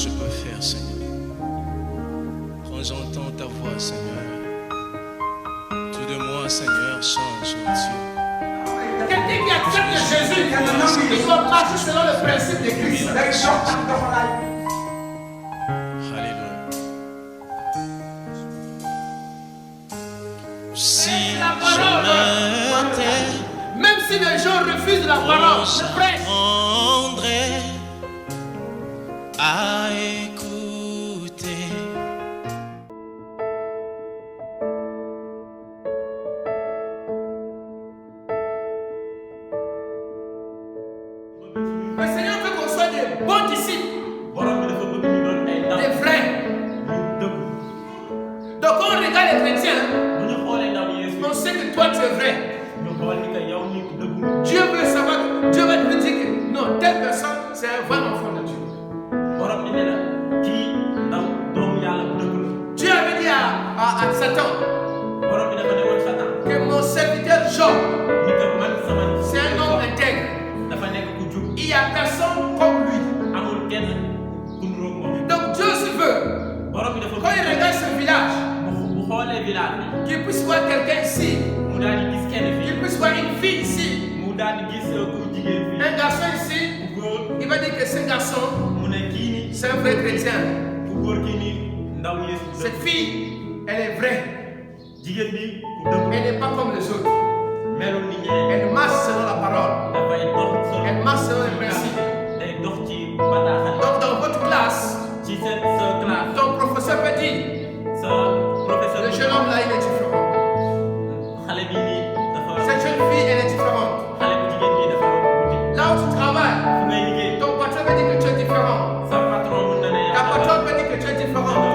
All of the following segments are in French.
je peux faire, Seigneur. Quand j'entends ta voix, Seigneur, tout de moi, Seigneur, change, mon Dieu. Quelqu'un qui accepte Jésus, il doit marcher selon le principe de Christ. Alléluia. Si La parole, même si les gens refusent la parole, je prêche. À écouter. Le Seigneur veut qu'on soit des bons disciples, des vrais. Donc quand on regarde les chrétiens, on sait que toi tu es vrai. Dieu veut savoir, Dieu va te dire que non, telle personne c'est un vrai enfant de Dieu. Dieu avait dit à Satan que mon serviteur Job, c'est un homme intègre. Il n'y a personne comme lui. Donc Dieu se veut, quand il regarde ce village, qu'il puisse voir quelqu'un ici, qu'il puisse voir une fille ici, un garçon ici, il va dire que ce garçon, c'est un vrai chrétien. Cette fille, elle est vraie. Elle n'est pas comme les autres. Elle marche selon la parole. Elle marche selon les principes. Donc dans votre classe, ton professeur peut dire, le jeune homme là, il est différent. Cette jeune fille, elle est différente. Là où tu travailles, ton patron peut dire que tu es différent. Ta patronne peut dire que tu es différent.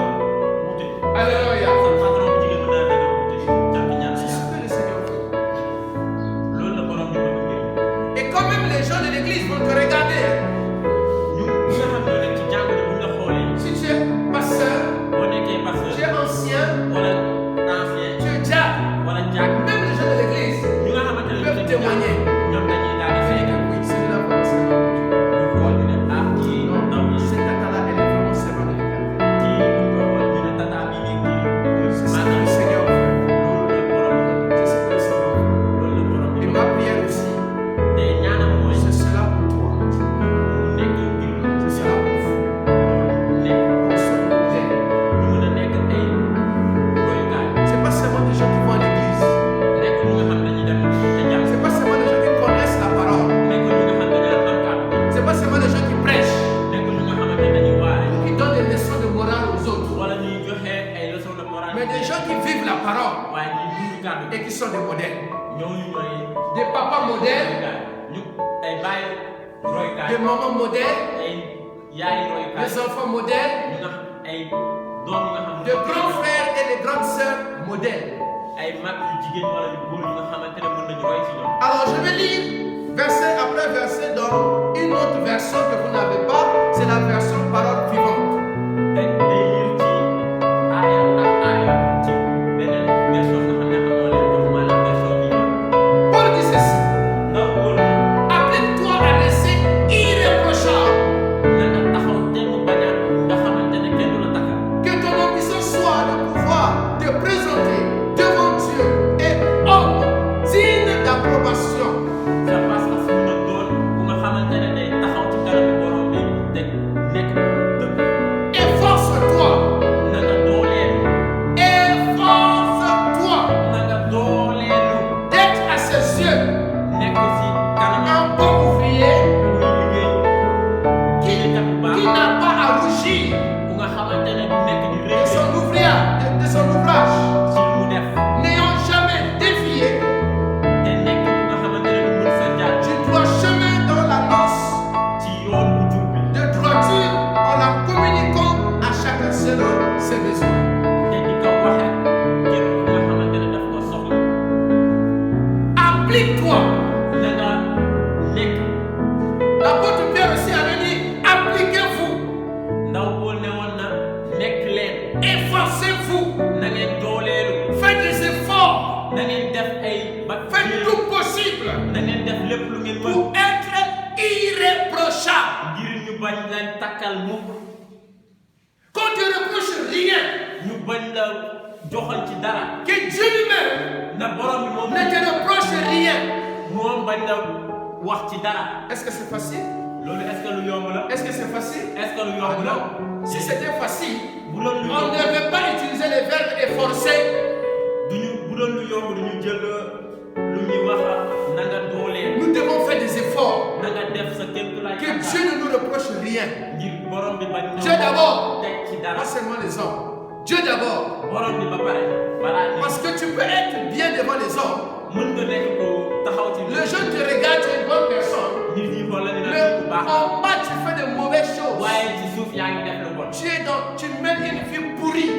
Alléluia. C'est ce que le Seigneur veut. Et quand même les gens de l'église vont te regarder. Si tu es pasteur, tu es ancien, tu es diacre, même les gens de l'église peuvent témoigner. Oui, c'est de la voix, c'est de non, cette tata-là, elle est vraiment servante de l'éternel. C'est ce que le Seigneur veut. C'est ce que le Seigneur veut. Et ma prière aussi, c'est cela pour toi. C'est cela pour vous. On soit modèle. C'est pas seulement des gens qui vont à l'église. C'est pas seulement des gens qui connaissent la parole. C'est pas seulement des gens qui prêchent, qui donnent des leçons de morale aux autres. Mais des gens qui vivent la parole et qui sont des modèles. Des papas modèles, des mamans modèles, des enfants modèles, de grands frères et de grandes sœurs modèles. Alors je vais lire verset après verset dans une autre version que vous n'avez pas, c'est la version parole vivante. Paul dit ceci: applique-toi à rester irréprochable. Que ton ambition soit de pouvoir te présenter devant Dieu et homme digne d'approbation. Efforce-toi. D'être à ses yeux un bon ouvrier qui n'a pas à rougir de son ouvrage, n'ayant jamais dévié du droit chemin dans la noce de droiture, en la communiquant à chacun selon ses besoins. Applique-toi. L'apôtre Pierre aussi avait dit: appliquez-vous. Efforcez-vous. Faites des efforts. Faites tout possible pour être irréprochable. Que Dieu lui-même ne te reproche rien. Est-ce que c'est facile? Est-ce que c'est facile? Non. Si c'était facile, on ne devait pas utiliser les verbes efforcer. Nous devons faire des efforts. Que Dieu ne nous reproche rien. Dieu d'abord, pas seulement les hommes. Dieu d'abord. Parce que tu peux être bien devant les hommes. Le jeune te regarde, tu es une bonne personne. Mais en bas, tu fais de mauvaises choses. Tu mènes une vie pourrie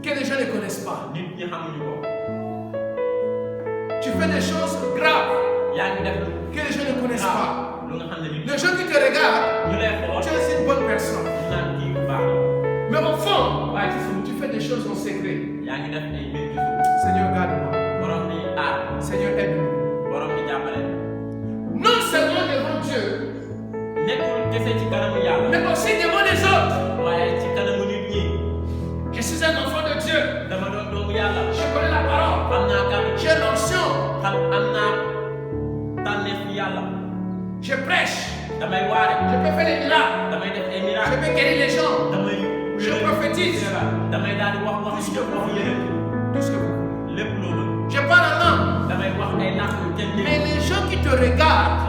que les gens ne connaissent pas. Tu fais des choses graves que les gens ne connaissent pas. Les gens qui te regardent, tu es une bonne personne. Mais au fond, tu fais des choses en secret. Seigneur, garde-moi. Seigneur, aide-nous. Non seulement devant Dieu, mais aussi devant les autres. Je suis un enfant de Dieu. Je connais la parole. J'ai l'onction. Je prêche. Je peux faire des miracles. Je peux guérir les gens. Je prophétise. Tout ce que vous voulez. Je parle en langue. Mais les gens qui te regardent